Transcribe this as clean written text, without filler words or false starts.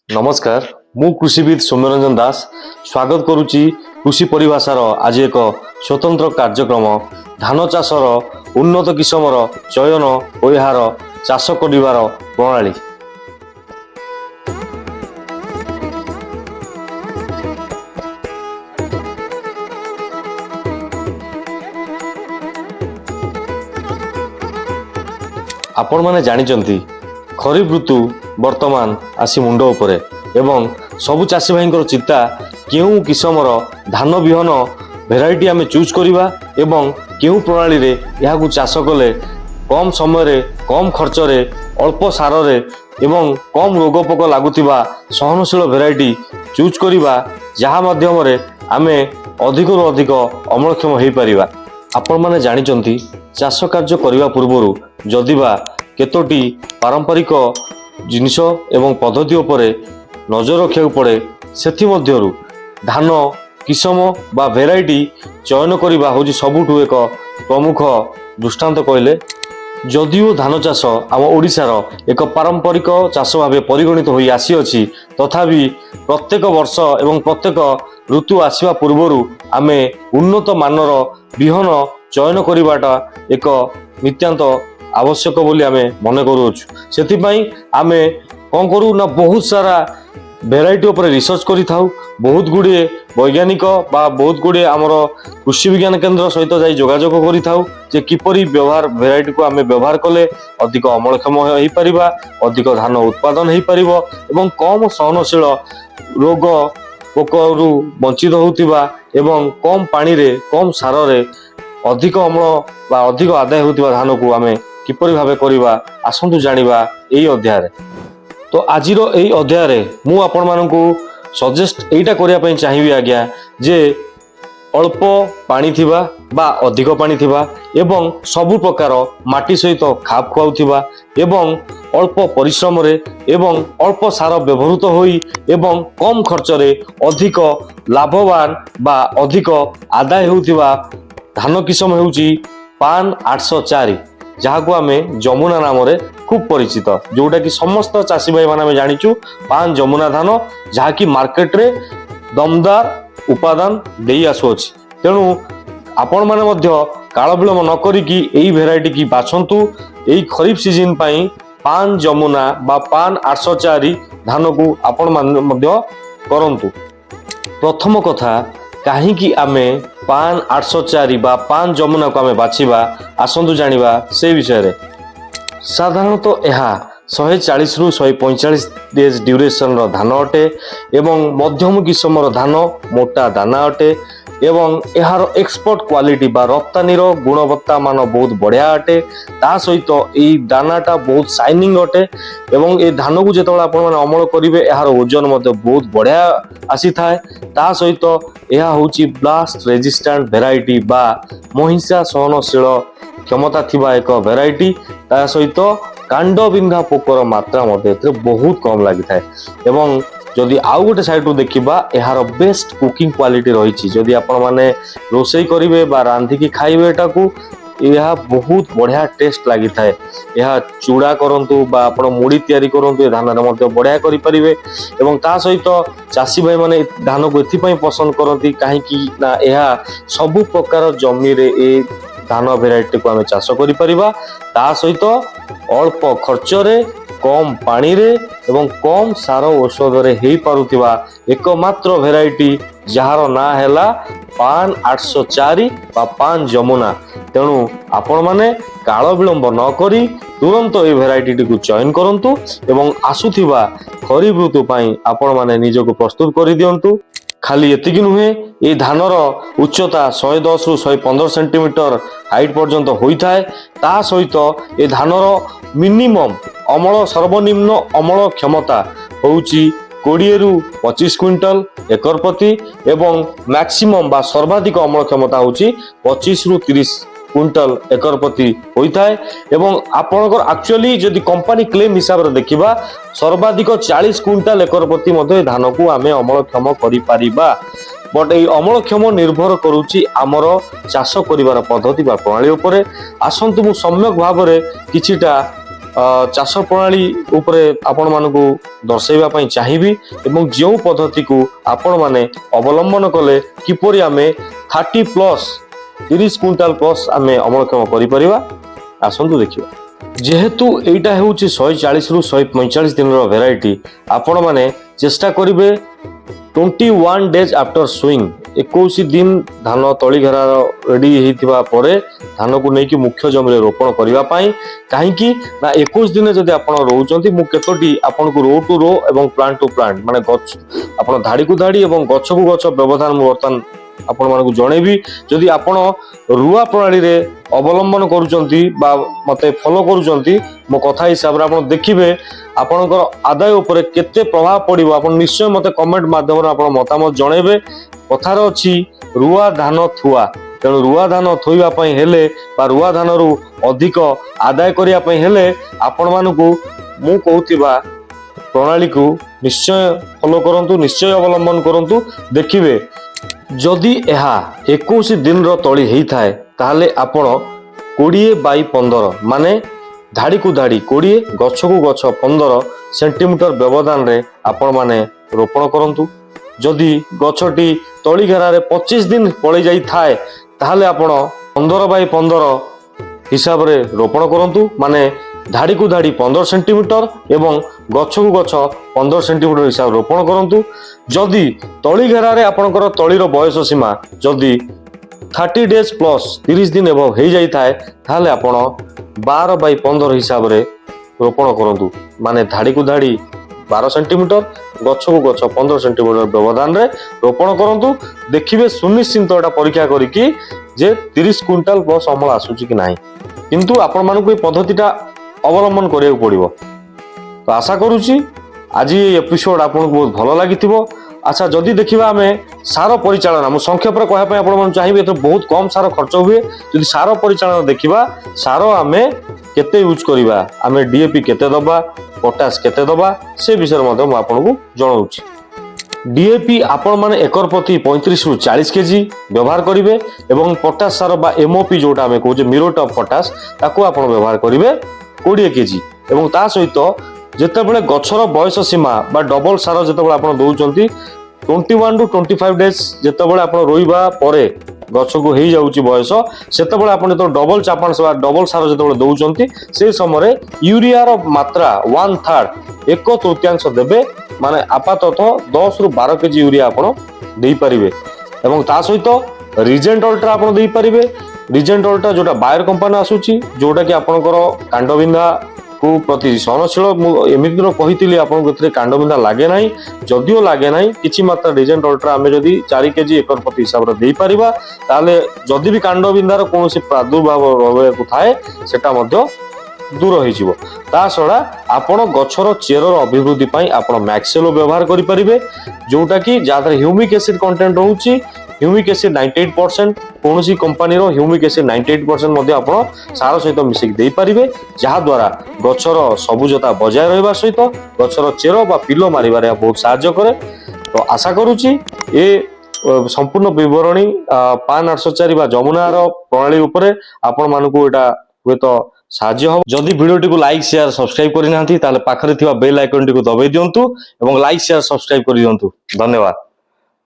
नमस्कार मु कृषिविद सौम्यरंजन दास स्वागत करुच्ची कृषि परिभाषार आज एक स्वतंत्र कार्यक्रम धान चाषर उन्नत किसमर चयन और यार चाष कर प्रणाली। आपण माने जानिचंती खरीफ ऋतु वर्तमान आसी मुंड उपरे एवं सबु चाषी भाई चिंता केउ किसमर धान बिहन भेराइटी आमे चूज करिबा एवं केउ प्रणाली रे याकु चाष कले कम समय रे कम खर्च रे अल्प सार रे एवं कम रोग पोक लागुतिबा सहनशील भेराइटी चूज करिबा जहा माध्यम रे आमे अधिक रु अधिक अमलक्षम होई परिबा। आपण माने जानिचंती चाष कार्य करिबा पूर्वरु जदिबा केतोटी पारंपरिक जिनिष एवं पद्धति उपरे नजर रखा पड़े सेथि मध्यरु धान किसम बा भेराइटी चयन करबा होची सबुठु एक प्रमुख दृष्टांत कहले। जदिओ धान चाष आम ओडिशार एक पारंपरिक चाष भाव परिगणित होई आसी अछि तथापि प्रत्येक वर्ष एवं प्रत्येक ऋतु आसीबा पूर्वरु आमे उन्नत मानर बिहन चयन करबाटा एक नित्यांत आवश्यक बोली आमे मन करूछु। सेथिपाई आमे कौन करू ना बहुत सारा भेराइटी उपरे रिसर्च करि थाउ, बहुत गुड़े वैज्ञानिक बा बहुत गुड़े आमर कृषि विज्ञान केंद्र सहित जाई जोगाजोग करि थाउ जे किपरि व्यवहार भेराइटी को आमे व्यवहार कले अधिक अमलक्षम होई परिबा, अधिक धान उत्पादन होई परिबो एवं कम सहनशील रोग पोकरु वंचित होउतिबा एवं कम पानी रे कम सार रे अधिक अम्ल बा अधिक आदाय होउतिबा धान को आमे किपरि भावे करिबा आसंतु जानिबा एई अध्याय रे। तो आजिर एई अध्याय रे मु आपण मानकु सजेस्ट एइटा करिया पई चाहिबी आज्ञा जे अल्प पानी थिबा बा अधिक पानी थिबा एवं सबु प्रकार माटी सहित खाप खुआउथिबा एवं अल्प परिश्रम रे एवं अल्प सार व्यवहृत होई एवं कम खर्च रे अधिक लाभवान बा अधिक आदाय होउथिबा धान किसम हेउची पान 804 जहाँ को आमे जमुना नाम रे खूब परिचित, जोटा कि समस्त चाषी भाई माने जानिचु पान जमुना धान जहाँ की मार्केट रे दमदार उपादान देई आसुअछि। तेणु आपण माने मध्य काल विलंब न करिकी एई भेराइटी की बाछंतु एई खरीफ सीजन पई पान जमुना बा पान 804 धान को आपण माने मध्य करंतु। प्रथम कथा काहे कि आमे पान 804 बा पान जमुना को आमे बाछिबा आसंतु जानिबा से विषय रे। साधारणतः यह 140 रु 145 डेज ड्यूरेशन रो धान अटे एवं मध्यम किसमर धान मोटा दाना अटे एवं यार एक्सपोर्ट क्वालिटी बा रप्तानी गुणवत्ता मान बहुत बढ़िया अटे। ता सहित एई दानाटा बहुत शाइनिंग अटे एवं ए धान को जेतबेला आपण माने अमल करिवे यार ओजन मध्ये बहुत बढ़िया आसी थाए। ता सहित यह होची ब्लास्ट रेजिस्टेंट भेराइटी बा महिषा सहनशील क्षमता थिबा एक भेराइटी। ता सहित कांड बिंधा पोकर मात्रा मध्ये बहुत कम लागि थाए एवं जदि आउ गोटे साइड रु देखिबा यार बेस्ट कुकिंग क्वालिटी रही। जदि आपण माने रोसई करिवे बा रांधिकी खाइबे एटाकू यह बहुत बढ़िया टेस्ट लगी थाए। यह चूड़ा करंतु बा आपण मुड़ी तयारी करंतु ए धान रे मध्ये बढ़िया करि परिबे एवं ता सहित चाषी भाई माने धान को एथि पई पसंद करंती काहे कि ना यह सब प्रकार जमी रे ए धान भेराइटी को आमे चाष करि परिबा। ता सहित अल्प खर्च रे कम पानी रे एवं कम सार औषध रे हेई पारुतिबा एकमात्र भेराइटी जहार ना हैला पान 804 बा पान जमुना। तेणु आपण माने काल विलंब न करी तुरंत ए भेराइटी को चयन करंतु एवं आसुथिबा खरीफ ऋतु पई आपण माने निजको प्रस्तुत करि दियंतु। खाली एतिकी नुहे ए धानर उच्चता 110 रु 115 सेंटीमीटर हाइट पर्यंत होई थाए। ता सहित ए धानर मिनिमम अमल सर्वनिम्न अमल क्षमता होउची 20 रु 25 क्विंटल एकर प्रति एवं मैक्सिमम बा सर्वाधिक अमल क्षमता होउची 25 रु 30 क्विंटल एकर प्रति होई थाए एवं आपनकर एक्चुअली जदि कंपनी क्लेम हिसाब रे देखिबा सर्वाधिक 40 क्विंटल एकर प्रति मध्ये धान को आमे अमलक्षम करि पारिबा। बट ए अमलक्षम निर्भर करूची आमर चाष करिवार पद्धति बा प्रणाली उपरे। आसंतु मु सम्यक भाव रे किछिटा ଚାଷ ପ୍ରଣାଳୀ ଉପରେ ଆପଣମାନଙ୍କୁ ଦର୍ଶାଇବା ପାଇଁ ଚାହିଁବି ଏବଂ ଯେଉଁ ପଦ୍ଧତିକୁ ଆପଣମାନେ ଅବଲମ୍ବନ କଲେ କିପରି ଆମେ 30 କ୍ୱିଣ୍ଟାଲ ପ୍ଲସ୍ ଆମେ ଅମଳକ୍ଷମ କରିପାରିବା ଆସନ୍ତୁ ଦେଖିବା। ଯେହେତୁ ଏଇଟା ହେଉଛି 140ରୁ 145 ଦିନର ଭେରାଇଟି, ଆପଣମାନେ ଚେଷ୍ଟା କରିବେ 21 ଡେଜ୍ ଆଫ୍ଟର ସୁଇଂ, 21 ଦିନ ଧାନ ତଳି ଘେରା ରେଡି ହେଇଥିବା ପରେ ଧାନକୁ ନେଇକି ମୁଖ୍ୟ ଜମିରେ ରୋପଣ କରିବା ପାଇଁ। କାହିଁକି ନା 21 ଦିନ ଯଦି ଆପଣ ରହୁଛନ୍ତି, ମୁଁ କେତୋଟି ଆପଣଙ୍କୁ ରୋ ଟୁ ରୋ ଏବଂ ପ୍ଲାଣ୍ଟ ଟୁ ପ୍ଲାଣ୍ଟ ମାନେ ଗଛ ଆପଣ ଧାଡ଼ିକୁ ଧାଡ଼ି ଏବଂ ଗଛକୁ ଗଛ ବ୍ୟବଧାନ ମୁଁ ବର୍ତ୍ତମାନ ଆପଣମାନଙ୍କୁ ଜଣେଇବି। ଯଦି ଆପଣ ରୁଆ ପ୍ରଣାଳୀରେ ଅବଲମ୍ବନ କରୁଛନ୍ତି ବା ମୋତେ ଫଲୋ କରୁଛନ୍ତି, ମୋ କଥା ହିସାବରେ ଆପଣ ଦେଖିବେ ଆପଣଙ୍କର ଆଦାୟ ଉପରେ କେତେ ପ୍ରଭାବ ପଡ଼ିବ। ଆପଣ ନିଶ୍ଚୟ ମୋତେ କମେଣ୍ଟ ମାଧ୍ୟମରେ ଆପଣ ମତାମତ ଜଣେଇବେ। କଥାରେ ଅଛି ରୁଆ ଧାନ ଥୁଆ, ତେଣୁ ରୁଆ ଧାନ ଥୋଇବା ପାଇଁ ହେଲେ ବା ରୁଆ ଧାନରୁ ଅଧିକ ଆଦାୟ କରିବା ପାଇଁ ହେଲେ ଆପଣମାନଙ୍କୁ ମୁଁ କହୁଥିବା ପ୍ରଣାଳୀକୁ ନିଶ୍ଚୟ ଫଲୋ କରନ୍ତୁ, ନିଶ୍ଚୟ ଅବଲମ୍ବନ କରନ୍ତୁ। ଦେଖିବେ ଯଦି ଏହା 21 ଦିନର ତଳି ହେଇଥାଏ ତାହେଲେ ଆପଣ 20/15 ମାନେ ଧାଡ଼ିକୁ ଧାଡ଼ି 20 ଗଛକୁ ଗଛ 15 ସେଣ୍ଟିମିଟର ବ୍ୟବଧାନରେ ଆପଣମାନେ ରୋପଣ କରନ୍ତୁ। ଯଦି ଗଛଟି ତଳି ଘେରାରେ 25 ଦିନ ପଳେଇ ଯାଇଥାଏ ତାହେଲେ ଆପଣ 15/15 ହିସାବରେ ରୋପଣ କରନ୍ତୁ, ମାନେ ଧାଡ଼ିକୁ ଧାଡ଼ି 15 ସେଣ୍ଟିମିଟର ଏବଂ ଗଛକୁ ଗଛ 15 ସେଣ୍ଟିମିଟର ହିସାବରେ ରୋପଣ କରନ୍ତୁ। ଯଦି ତଳି ଘେରାରେ ଆପଣଙ୍କର ତଳିର ବୟସ ସୀମା ଯଦି 30 ଡେଜ୍ ପ୍ଲସ୍ 30 ଦିନ ଏବଂ ହେଇଯାଇଥାଏ ତାହେଲେ ଆପଣ 12/15 ହିସାବରେ ରୋପଣ କରନ୍ତୁ, ମାନେ ଧାଡ଼ିକୁ ଧାଡ଼ି 12 ସେଣ୍ଟିମିଟର ଗଛକୁ ଗଛ 15 ସେଣ୍ଟିମିଟର ବ୍ୟବଧାନରେ ରୋପଣ କରନ୍ତୁ। ଦେଖିବେ ସୁନିଶ୍ଚିତ ଏଟା ପରୀକ୍ଷା କରିକି ଯେ 30 କ୍ୱିଣ୍ଟାଲ ପ୍ଲସ୍ ଅମଳ ଆସୁଛି କି ନାହିଁ। କିନ୍ତୁ ଆପଣମାନଙ୍କୁ এই ପଦ୍ଧତିଟା ଅବଲମ୍ବନ କରିବାକୁ ପଡ଼ିବ। ତ ଆଶା କରୁଛି ଆଜି এই ଏପିସୋଡ୍ ଆପଣଙ୍କୁ ବହୁତ ଭଲ ଲାଗିଥିବ। ଆଚ୍ଛା, ଯଦି ଦେଖିବା ଆମେ ସାର ପରିଚାଳନା, ମୁଁ ସଂକ୍ଷେପରେ କହିବା ପାଇଁ ଆପଣମାନଙ୍କୁ ଚାହିଁବି, ଏଥିରେ ବହୁତ କମ୍ ସାର ଖର୍ଚ୍ଚ ହୁଏ। ଯଦି ସାର ପରିଚାଳନା ଦେଖିବା, ସାର ଆମେ କେତେ ୟୁଜ୍ କରିବା, ଆମେ DAP କେତେ ଦେବା, ପଟାସ କେତେ ଦେବା, ସେ ବିଷୟରେ ମଧ୍ୟ ମୁଁ ଆପଣଙ୍କୁ ଜଣାଉଛି। DAP ଆପଣମାନେ ଏକର ପ୍ରତି 35ରୁ 40 କେଜି ବ୍ୟବହାର କରିବେ ଏବଂ ପଟାସ ସାର ବା MOP ଯୋଉଟା ଆମେ କହୁଛେ ମିରୋଟ୍ ଅଫ୍ ପଟାସ, ତାକୁ ଆପଣ ବ୍ୟବହାର କରିବେ 20 କେଜି। ଏବଂ ତା ସହିତ ଯେତେବେଳେ ଗଛର ବୟସ ସୀମା ବା ଡବଲ ସାର ଯେତେବେଳେ ଆପଣ ଦଉଛନ୍ତି 21 ରୁ 25 ଡେଜ୍ ଯେତେବେଳେ ଆପଣ ରୋଇବା ପରେ ଗଛକୁ ହେଇଯାଉଛି ବୟସ, ସେତେବେଳେ ଆପଣ ଯେତେବେଳେ ଡବଲ ଚାପାଣ ବା ଡବଲ ସାର ଯେତେବେଳେ ଦଉଛନ୍ତି সেই ସମୟରେ ୟୁରିଆର ମାତ୍ରା 1/3 1/3 ଦେବେ, ମାନେ ଆପାତତଃ 10ରୁ 12 କେଜି ୟୁରିଆ ଆପଣ ଦେଇପାରିବେ। ଏବଂ ତା ସହିତ ରିଜେଣ୍ଟ ଅଲ୍ଟ୍ରା ଆପଣ ଦେଇପାରିବେ। ରିଜେଣ୍ଟ ଅଲ୍ଟ୍ରା ଯୋଉଟା ବାୟର କମ୍ପାନୀ ଆସୁଛି, ଯୋଉଟା କି ଆପଣଙ୍କର କାଣ୍ଡବିନ୍ଧା କୁ ପ୍ରତି ସହନଶୀଳ। ମୁଁ ଏମିତି କହିଥିଲି ଆପଣଙ୍କୁ ଏଥିରେ କାଣ୍ଡବିନ୍ଧା ଲାଗେ ନାହିଁ, ଯଦିଓ ଲାଗେ ନାହିଁ କିଛି ମାତ୍ରା ରିଜେଣ୍ଟ ଅଲ୍ଟ୍ରା ଆମେ ଯଦି 4 କେଜି ଏକର ପ୍ରତି ହିସାବରେ ଦେଇପାରିବା ତାହେଲେ ଯଦି ବି କାଣ୍ଡବିନ୍ଧାର କୌଣସି ପ୍ରାଦୁର୍ଭାବ ରହିବାକୁ ଥାଏ ସେଟା ମଧ୍ୟ ଦୂର ହେଇଯିବ। ତା ଛଡ଼ା ଆପଣ ଗଛର ଚେରର ଅଭିବୃଦ୍ଧି ପାଇଁ ଆପଣ ମ୍ୟାକ୍ସେଲୋ ବ୍ୟବହାର କରିପାରିବେ, ଯୋଉଟା କି ଯାହା ହ୍ୟୁମିକ୍ ଏସିଡ୍ କଣ୍ଟେଣ୍ଟ ରହୁଛି। ହ୍ୟୁମିକ୍ ଏସିଡ୍ 98%, କୌଣସି କମ୍ପାନୀର ହ୍ୟୁମିକ୍ ଏସିଡ୍ 98% ମଧ୍ୟ ଆପଣ ସାର ସହିତ ମିଶିକି ଦେଇପାରିବେ, ଯାହାଦ୍ୱାରା ଗଛର ସବୁଜତା ବଜାୟ ରହିବା ସହିତ ଗଛର ଚେର ବା ପିଲ ମାରିବାରେ ବହୁତ ସାହାଯ୍ୟ କରେ। ତ ଆଶା କରୁଛି ଏ ସମ୍ପୂର୍ଣ୍ଣ ବିବରଣୀ ପାନ୍ 804 ବା ଯମୁନାର ପ୍ରଣାଳୀ ଉପରେ ଆପଣମାନଙ୍କୁ ଏଇଟା ହୁଏତ ସାହାଯ୍ୟ ହେବ। ଯଦି ଭିଡ଼ିଓଟିକୁ ଲାଇକ୍ ସେୟାର ସବସ୍କ୍ରାଇବ୍ କରିନାହାନ୍ତି ତାହେଲେ ପାଖରେ ଥିବା ବେଲ୍ ଆଇକନ୍ଟିକୁ ଦବାଇ ଦିଅନ୍ତୁ ଏବଂ ଲାଇକ୍ ସେୟାର ସବସ୍କ୍ରାଇବ୍ କରିଦିଅନ୍ତୁ। ଧନ୍ୟବାଦ।